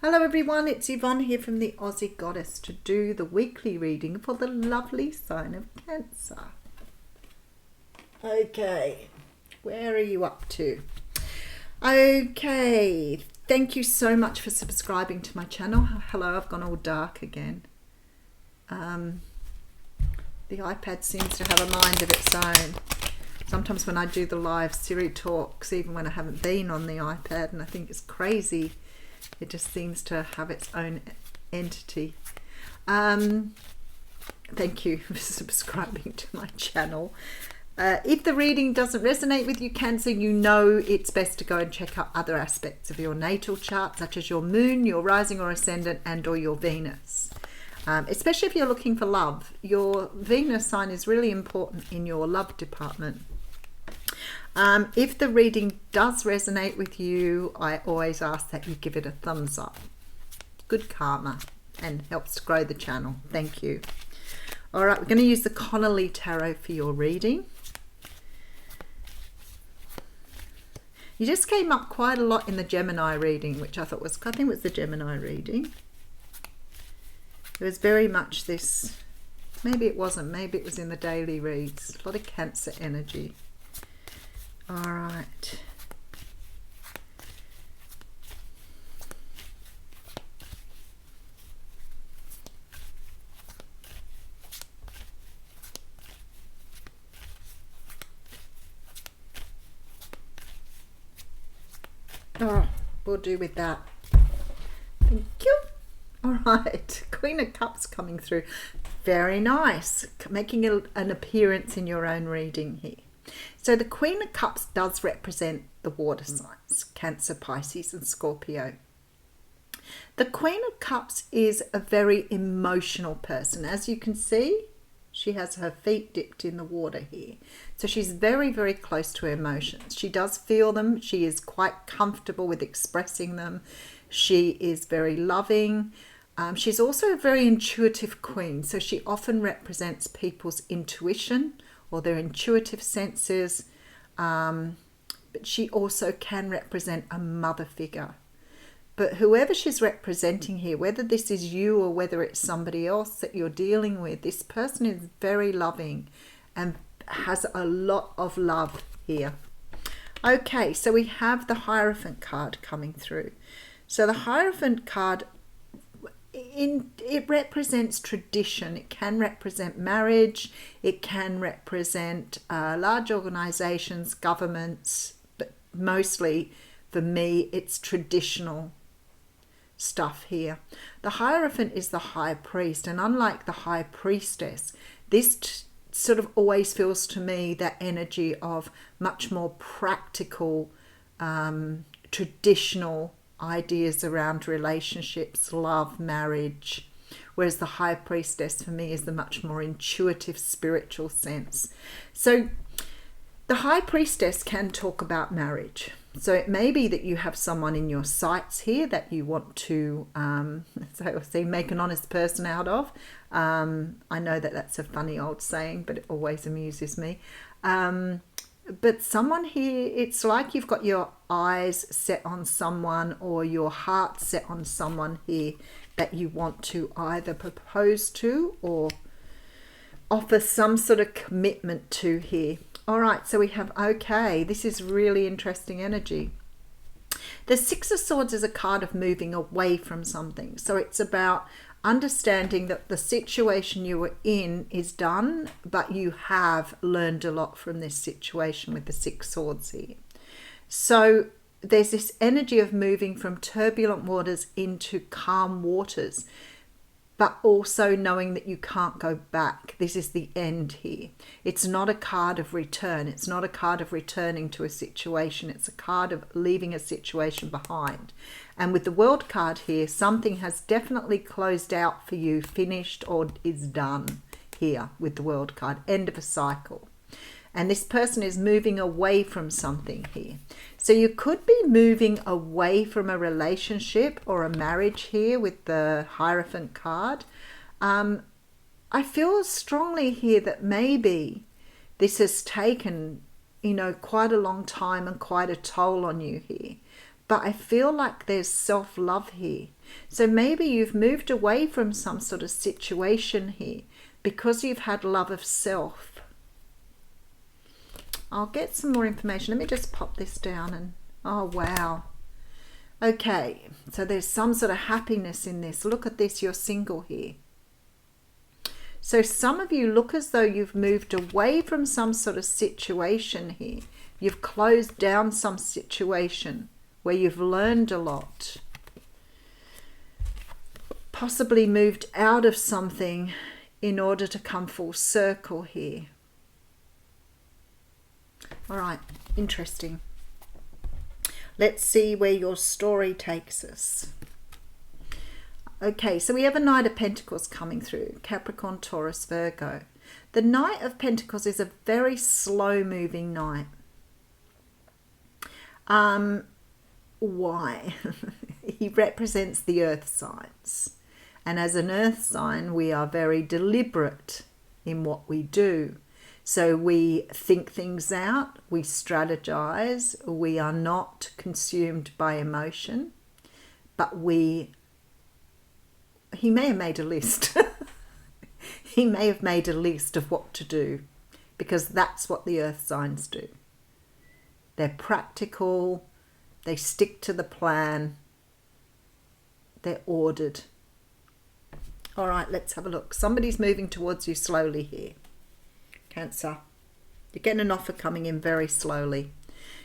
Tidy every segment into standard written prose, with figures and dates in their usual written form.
Hello everyone, it's Yvonne here from the Aussie Goddess to do the weekly reading for the lovely sign of Cancer. Okay, where are you up to? Okay, thank you so much for subscribing to my channel. Hello, I've gone all dark again. The iPad seems to have a mind of its own. Sometimes when I do the live Siri talks, even when I haven't been on the iPad, and I think it's crazy, it just seems to have its own entity. Thank you for subscribing to my channel. If the reading doesn't resonate with you, Cancer, you know it's best to go and check out other aspects of your natal chart, such as your moon, your rising or ascendant, and or your Venus. Especially if you're looking for love. Your Venus sign is really important in your love department. If the reading does resonate with you, I always ask that you give it a thumbs up. Good karma and helps to grow the channel. Thank you. All right, we're going to use the Connolly Tarot for your reading. You just came up quite a lot in the Gemini reading, which I think it was the Gemini reading. It was very much this, maybe it wasn't, maybe it was in the daily reads. A lot of Cancer energy. All right. Oh, we'll do with that. Thank you. All right, Queen of Cups coming through. Very nice. Making an appearance in your own reading here. So the Queen of Cups does represent the water signs, Cancer, Pisces and Scorpio. The Queen of Cups is a very emotional person. As you can see, she has her feet dipped in the water here. So she's very, very close to her emotions. She does feel them. She is quite comfortable with expressing them. She is very loving. She's also a very intuitive queen. So she often represents people's intuition or their intuitive senses, but she also can represent a mother figure. But whoever she's representing here, whether this is you or whether it's somebody else that you're dealing with, this person is very loving and has a lot of love here. Okay, so we have the Hierophant card coming through. So the Hierophant card, it represents tradition. It can represent marriage. It can represent large organizations, governments, but mostly for me it's traditional stuff here. The Hierophant is the high priest, and unlike the high priestess, this sort of always feels to me that energy of much more practical, traditional ideas around relationships, love, marriage, whereas the high priestess for me is the much more intuitive, spiritual sense. So the high priestess can talk about marriage. So it may be that you have someone in your sights here that you want to, so I say, make an honest person out of. I know that that's a funny old saying, but it always amuses me. But someone here, it's like you've got your eyes set on someone or your heart set on someone here that you want to either propose to or offer some sort of commitment to here. All right, so we have, okay, this is really interesting energy. The Six of Swords is a card of moving away from something. So it's about understanding that the situation you were in is done, but you have learned a lot from this situation with the Six Swords here. So there's this energy of moving from turbulent waters into calm waters, but also knowing that you can't go back. This is the end here. It's not a card of return. It's not a card of returning to a situation. It's a card of leaving a situation behind. And with the World card here, something has definitely closed out for you, finished or is done here with the World card. End of a cycle. And this person is moving away from something here. So you could be moving away from a relationship or a marriage here with the Hierophant card. I feel strongly here that maybe this has taken, quite a long time and quite a toll on you here. but I feel like there's self-love here. So maybe you've moved away from some sort of situation here because you've had love of self. I'll get some more information. Let me just pop this down and, oh wow. Okay, so there's some sort of happiness in this. Look at this, you're single here. So some of you look as though you've moved away from some sort of situation here. You've closed down some situation where you've learned a lot. Possibly moved out of something in order to come full circle here. All right, interesting. Let's see where your story takes us. Okay, so we have a Knight of Pentacles coming through. Capricorn, Taurus, Virgo. The Knight of Pentacles is a very slow-moving knight. Why? He represents the earth signs. And as an earth sign, we are very deliberate in what we do. So we think things out, we strategize, we are not consumed by emotion, but he may have made a list. He may have made a list of what to do, because that's what the earth signs do. They're practical, they stick to the plan, they're ordered. All right, let's have a look. Somebody's moving towards you slowly here. Cancer. You're getting an offer coming in very slowly.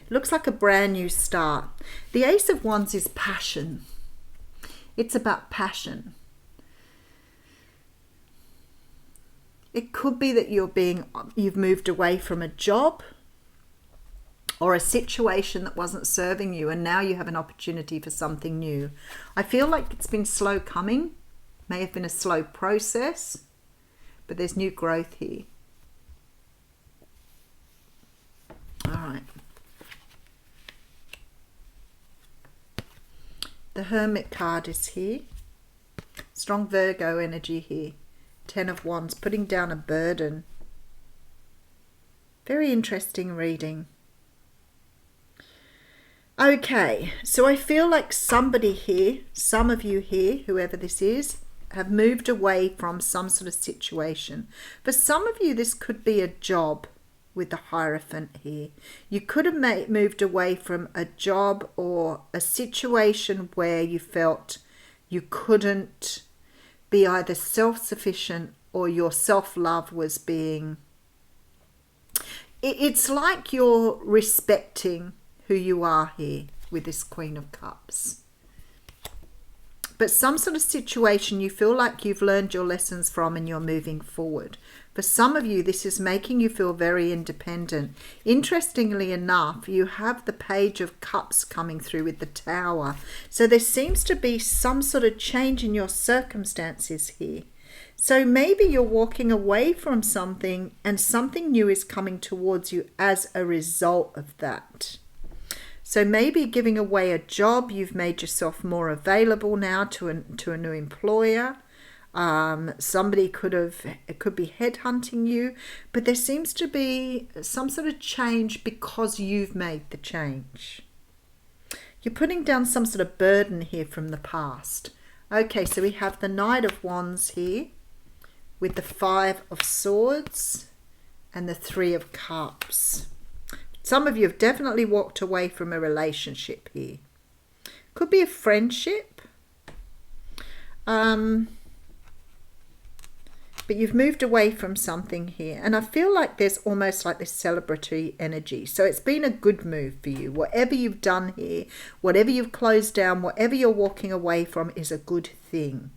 It looks like a brand new start. The Ace of Wands is passion. It's about passion. It could be that you've moved away from a job or a situation that wasn't serving you, and now you have an opportunity for something new. I feel like it's been slow coming. May have been a slow process, but there's new growth here. All right. The Hermit card is here. Strong Virgo energy here. 10 of Wands, putting down a burden. Very interesting reading. Okay, so I feel like somebody here, some of you here, whoever this is, have moved away from some sort of situation. For some of you, this could be a job with the Hierophant here. You could have moved away from a job or a situation where you felt you couldn't be either self-sufficient or your self-love was being... It's like you're respecting who you are here with this Queen of Cups. But some sort of situation you feel like you've learned your lessons from and you're moving forward. For some of you, this is making you feel very independent. Interestingly enough, you have the Page of Cups coming through with the Tower. So there seems to be some sort of change in your circumstances here. So maybe you're walking away from something and something new is coming towards you as a result of that. So maybe giving away a job, you've made yourself more available now to a new employer. Somebody it could be headhunting you, but there seems to be some sort of change because you've made the change. You're putting down some sort of burden here from the past. Okay, so we have the Knight of Wands here with the 5 of Swords and the 3 of Cups. Some of you have definitely walked away from a relationship here. Could be a friendship. But you've moved away from something here. And I feel like there's almost like this celebratory energy. So it's been a good move for you. Whatever you've done here, whatever you've closed down, whatever you're walking away from is a good thing.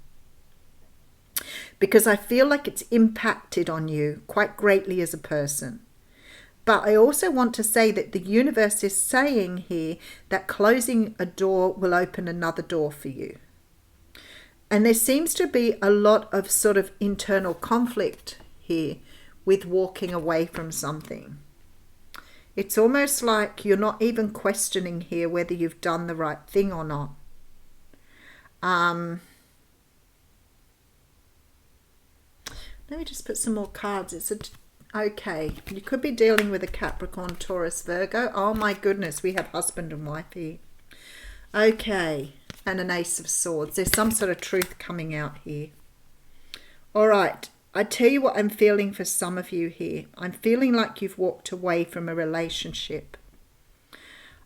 Because I feel like it's impacted on you quite greatly as a person. But I also want to say that the universe is saying here that closing a door will open another door for you. And there seems to be a lot of sort of internal conflict here with walking away from something. It's almost like you're not even questioning here whether you've done the right thing or not. Let me just put some more cards. Okay, you could be dealing with a Capricorn, Taurus, Virgo. Oh my goodness, we have husband and wife here. Okay, and an Ace of Swords. There's some sort of truth coming out here. All right, I tell you what I'm feeling for some of you here. I'm feeling like you've walked away from a relationship.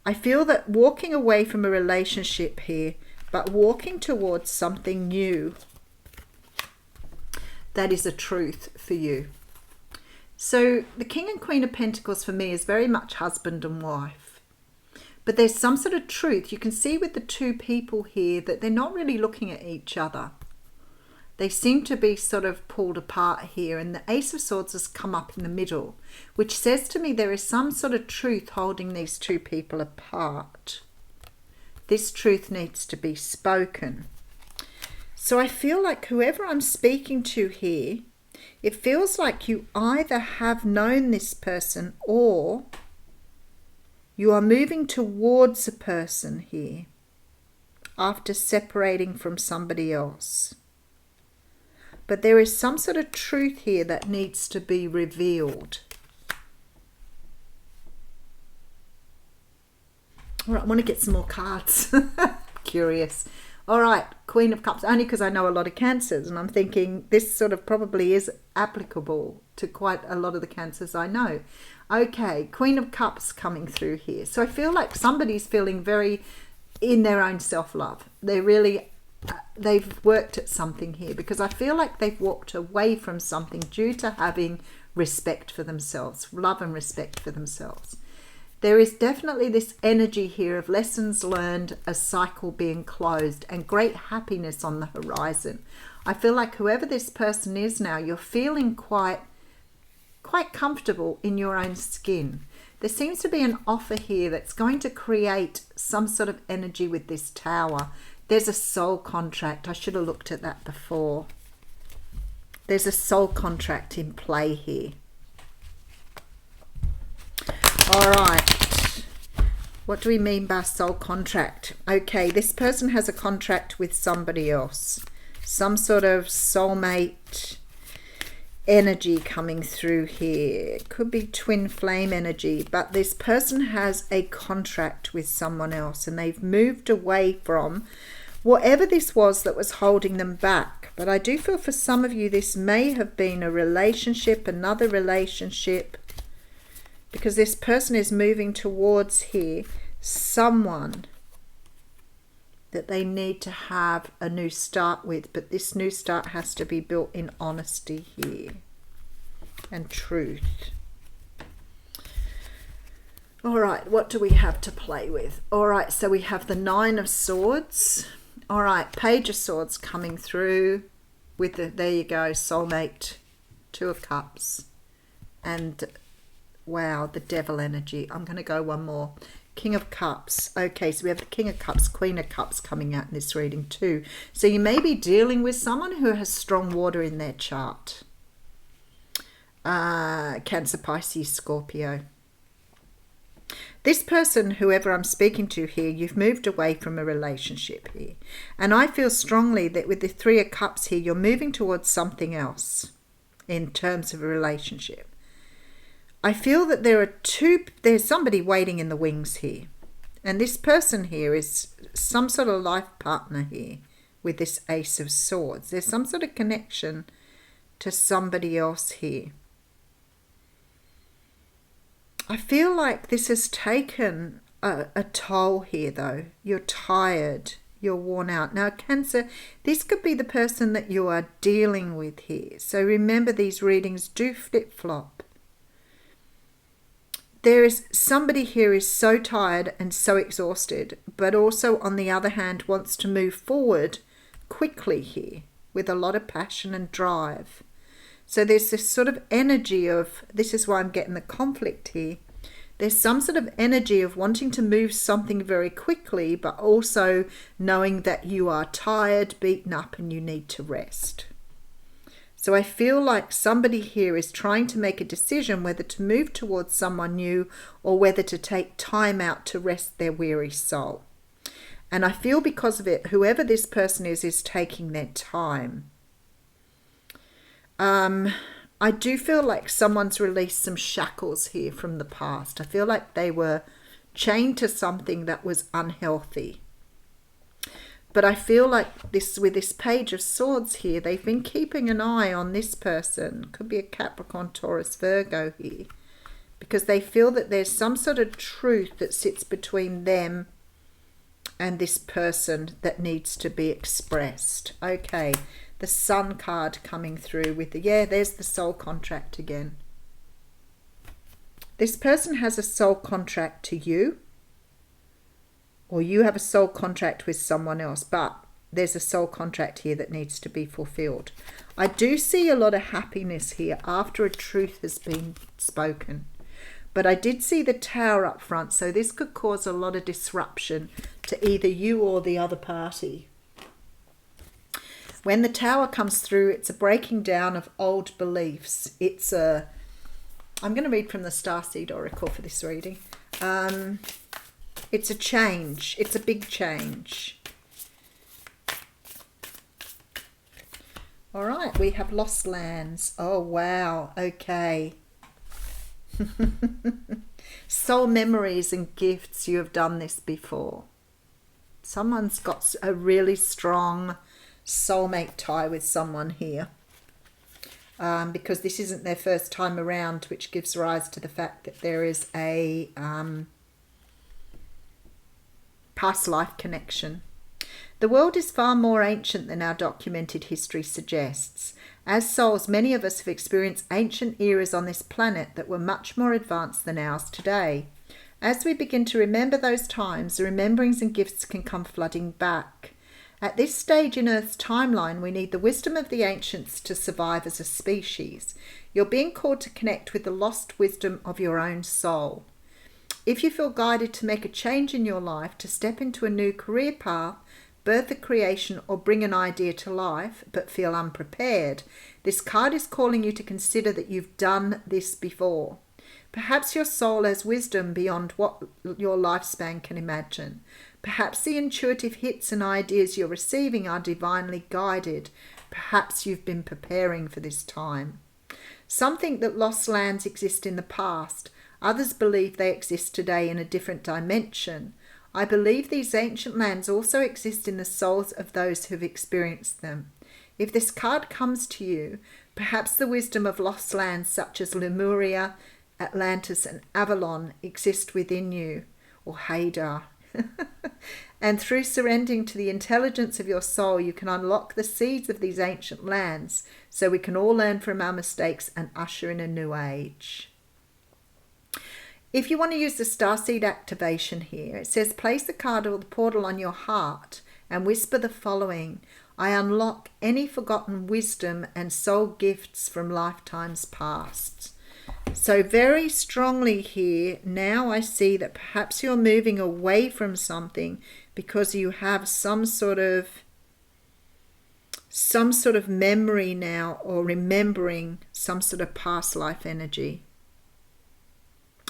I feel that walking away from a relationship here, but walking towards something new, that is a truth for you. So the King and Queen of Pentacles for me is very much husband and wife. But there's some sort of truth. You can see with the two people here that they're not really looking at each other. They seem to be sort of pulled apart here. And the Ace of Swords has come up in the middle, which says to me there is some sort of truth holding these two people apart. This truth needs to be spoken. So I feel like whoever I'm speaking to here, it feels like you either have known this person or you are moving towards a person here after separating from somebody else. But there is some sort of truth here that needs to be revealed. All right, I want to get some more cards. Curious. All right, Queen of Cups, only because I know a lot of Cancers, and I'm thinking this sort of probably is applicable to quite a lot of the Cancers I know. Okay, Queen of Cups coming through here. So I feel like somebody's feeling very in their own self-love. They've worked at something here, because I feel like they've walked away from something due to having respect for themselves, love and respect for themselves. There is definitely this energy here of lessons learned, a cycle being closed, and great happiness on the horizon. I feel like whoever this person is now, you're feeling quite comfortable in your own skin. There seems to be an offer here that's going to create some sort of energy with this Tower. There's a soul contract. I should have looked at that before. There's a soul contract in play here. All right. What do we mean by soul contract? Okay, this person has a contract with somebody else. Some sort of soulmate energy coming through here. It could be twin flame energy, but this person has a contract with someone else and they've moved away from whatever this was that was holding them back. But I do feel for some of you this may have been a relationship, another relationship, because this person is moving towards here someone that they need to have a new start with, but this new start has to be built in honesty here and truth. All right, what do we have to play with? All right, so we have the Nine of Swords. All right, Page of Swords coming through with the, there you go, soulmate, Two of Cups, and wow, the Devil energy. I'm going to go one more. King of Cups. Okay, so we have the King of Cups, Queen of Cups coming out in this reading too. So you may be dealing with someone who has strong water in their chart. Cancer, Pisces, Scorpio. This person, whoever I'm speaking to here, you've moved away from a relationship here. And I feel strongly that with the Three of Cups here, you're moving towards something else in terms of a relationship. I feel that there's somebody waiting in the wings here. And this person here is some sort of life partner here with this Ace of Swords. There's some sort of connection to somebody else here. I feel like this has taken a toll here though. You're tired. You're worn out. Now, Cancer, this could be the person that you are dealing with here. So remember, these readings do flip-flop. There is somebody here is so tired and so exhausted, but also on the other hand wants to move forward quickly here with a lot of passion and drive. So there's this sort of energy of, this is why I'm getting the conflict here. There's some sort of energy of wanting to move something very quickly, but also knowing that you are tired, beaten up, and you need to rest. So I feel like somebody here is trying to make a decision whether to move towards someone new or whether to take time out to rest their weary soul. And I feel because of it, whoever this person is taking their time. I do feel like someone's released some shackles here from the past. I feel like they were chained to something that was unhealthy. But I feel like this, with this Page of Swords here, they've been keeping an eye on this person. Could be a Capricorn, Taurus, Virgo here. Because they feel that there's some sort of truth that sits between them and this person that needs to be expressed. Okay, the Sun card coming through with the, yeah, there's the soul contract again. This person has a soul contract to you, or you have a soul contract with someone else, but there's a soul contract here that needs to be fulfilled. I do see a lot of happiness here after a truth has been spoken. But I did see the Tower up front, so this could cause a lot of disruption to either you or the other party. When the Tower comes through, it's a breaking down of old beliefs. It's a, I'm going to read from the Starseed Oracle for this reading. It's a change. It's a big change. All right, we have lost lands. Oh, wow. Okay. Soul memories and gifts. You have done this before. Someone's got a really strong soulmate tie with someone here. Because this isn't their first time around, which gives rise to the fact that there is a past life connection. The world is far more ancient than our documented history suggests. As souls, many of us have experienced ancient eras on this planet that were much more advanced than ours today. As we begin to remember those times, the rememberings and gifts can come flooding back. At this stage in Earth's timeline, we need the wisdom of the ancients to survive as a species. You're being called to connect with the lost wisdom of your own soul. If you feel guided to make a change in your life, to step into a new career path, birth a creation, or bring an idea to life, but feel unprepared, this card is calling you to consider that you've done this before. Perhaps your soul has wisdom beyond what your lifespan can imagine. Perhaps the intuitive hits and ideas you're receiving are divinely guided. Perhaps you've been preparing for this time. Some think that lost lands exist in the past. Others believe they exist today in a different dimension. I believe these ancient lands also exist in the souls of those who've experienced them. If this card comes to you, perhaps the wisdom of lost lands such as Lemuria, Atlantis and Avalon exist within you, or Hadar. And through surrendering to the intelligence of your soul, you can unlock the seeds of these ancient lands, so we can all learn from our mistakes and usher in a new age. If you want to use the Starseed activation here, it says place the card or the portal on your heart and whisper the following: I unlock any forgotten wisdom and soul gifts from lifetimes past. So very strongly here, now I see that perhaps you're moving away from something because you have some sort of memory now, or remembering some sort of past life energy.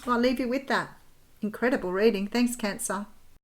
I'll leave you with that. Incredible reading. Thanks, Cancer.